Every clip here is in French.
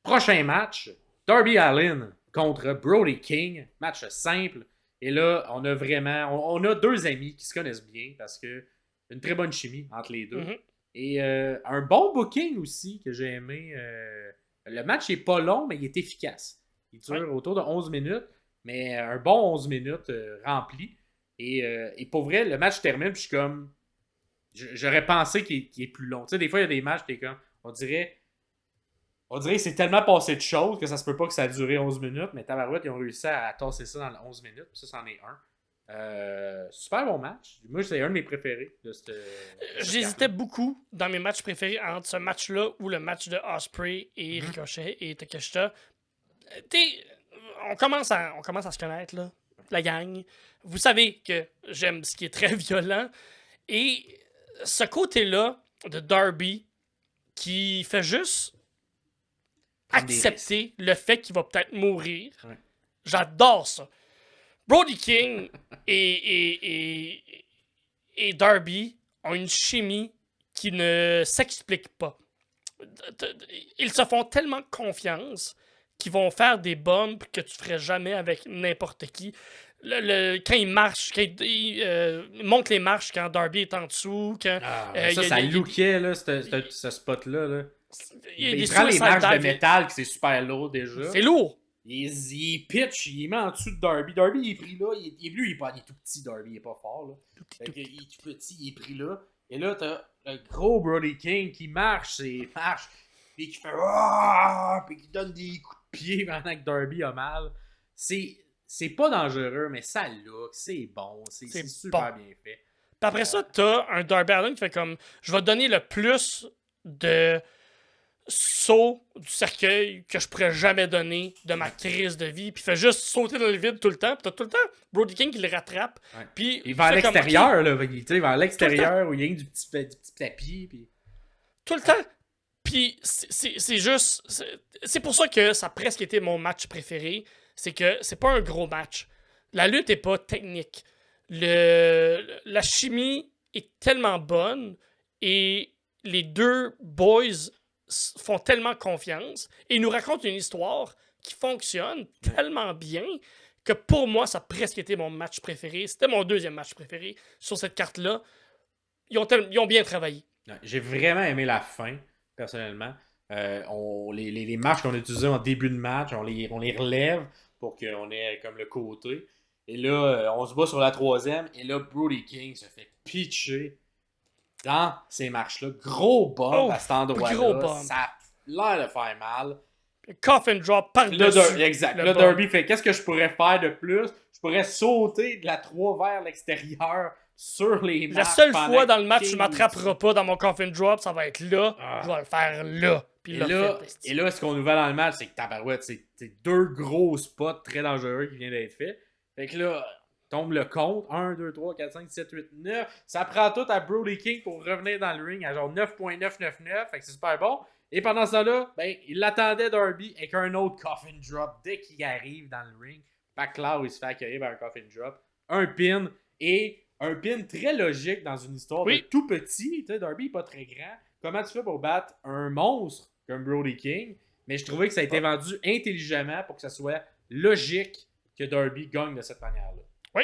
Prochain match, Darby Allin contre Brody King. Match simple. Et là, on a deux amis qui se connaissent bien parce que une très bonne chimie entre les deux. Mm-hmm. Et un bon booking aussi que j'ai aimé. Le match est pas long, mais il est efficace. Il dure autour de 11 minutes, mais un bon 11 minutes rempli. Et pour vrai, le match termine, puis je suis comme. J'aurais pensé qu'il est plus long. Tu sais, des fois, il y a des matchs, t'es comme. On dirait que c'est tellement passé de choses que ça se peut pas que ça a duré 11 minutes, mais Tabarouette, ils ont réussi à tasser ça dans les 11 minutes, puis ça, c'en est un. Super bon match. Moi, c'est un de mes préférés de cette J'hésitais beaucoup dans mes matchs préférés entre ce match-là ou le match de Ospreay et Ricochet et Takeshita. On commence à se connaître, là, la gang. Vous savez que j'aime ce qui est très violent. Et ce côté-là de Darby qui fait juste accepter le fait qu'il va peut-être mourir. Ouais. J'adore ça. Brody King et Darby ont une chimie qui ne s'explique pas. Ils se font tellement confiance qu'ils vont faire des bumps que tu ferais jamais avec n'importe qui. Quand il marche, quand il monte les marches quand Darby est en dessous. Quand, ça lookait, là, ce spot-là. Là. Il prend les suicide marches de dives. métal, que c'est super lourd déjà. C'est lourd. Il pitch, il met en dessous de Darby. Darby, il est pris là. Il est tout petit, Darby. Il est pas fort. Là. Il est tout petit, il est pris là. Et là, t'as le gros Brody King qui marche, puis qui fait puis qui donne des coups de pied pendant que Darby a mal. C'est pas dangereux, mais ça look, c'est bon. C'est super bien fait. Puis après ça, t'as un Darby Allin qui fait comme je vais donner le plus de saut du cercueil que je pourrais jamais donner de ma crise de vie, puis il fait juste sauter dans le vide tout le temps, puis t'as tout le temps Brody King qui le rattrape. Ouais. Puis il va à l'extérieur, là, il va à l'extérieur où il y a du petit tapis. Puis... Tout le temps. Puis c'est juste. C'est pour ça que ça a presque été mon match préféré. C'est que c'est pas un gros match. La lutte est pas technique. La chimie est tellement bonne et les deux boys font tellement confiance et ils nous racontent une histoire qui fonctionne tellement bien que pour moi, ça a presque été mon match préféré. C'était mon deuxième match préféré sur cette carte-là. Ils ont bien travaillé. J'ai vraiment aimé la fin, personnellement. Les marches qu'on a utilisées en début de match, on les relève pour qu'on ait comme le côté. Et là, on se bat sur la troisième. Et là, Brody King se fait pitcher dans ces marches-là. Gros bump à cet endroit-là. Ça a l'air de faire mal. Coffin drop par-dessus. Exact. Là, Darby fait qu'est-ce que je pourrais faire de plus? Je pourrais sauter de la 3 vers l'extérieur sur les marches. La seule fois dans le match, tu ne m'attraperas pas dans mon coffin drop, ça va être là. Je vais le faire là. Puis et là, ce qu'on nous voit dans le match, c'est que tabarouette, c'est deux gros spots très dangereux qui viennent d'être faits. Fait que là, tombe le compte. 1, 2, 3, 4, 5, 7, 8, 9. Ça prend tout à Brody King pour revenir dans le ring à genre 9.999. Fait que c'est super bon. Et pendant ça là, ben, il l'attendait Darby avec un autre coffin drop dès qu'il arrive dans le ring. Backlash, il se fait accueillir par un coffin drop. Un pin et un pin très logique dans une histoire de tout petit. Tu sais, Darby n'est pas très grand. Comment tu fais pour battre un monstre comme Brody King? Mais je trouvais que ça a été vendu intelligemment pour que ça soit logique que Darby gagne de cette manière-là. Oui.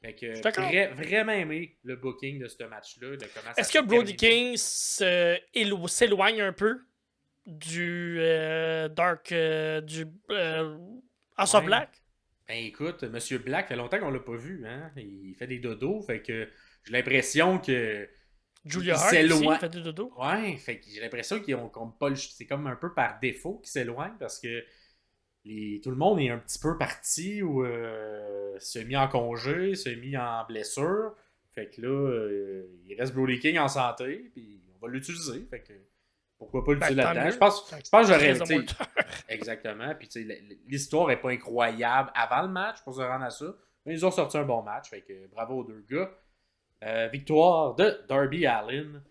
Fait que vraiment aimé le booking de ce match-là. Est-ce que Brody King s'éloigne un peu du House of Black? Ben écoute, Monsieur Black, fait longtemps qu'on l'a pas vu, hein. Il fait des dodos, fait que j'ai l'impression que Julia Hart aussi, il fait des dodos. Ouais, fait que j'ai l'impression qu'ils ont pas c'est comme un peu par défaut qu'ils s'éloignent parce que tout le monde est un petit peu parti ou semi en congé, semi en blessure. Fait que là, il reste Brody King en santé, puis on va l'utiliser. Fait que pourquoi pas l'utiliser là-dedans? Je pense que j'aurais. Exactement. Puis l'histoire n'est pas incroyable avant le match pour se rendre à ça. Mais ils ont sorti un bon match. Fait que bravo aux deux gars. Victoire de Darby Allin.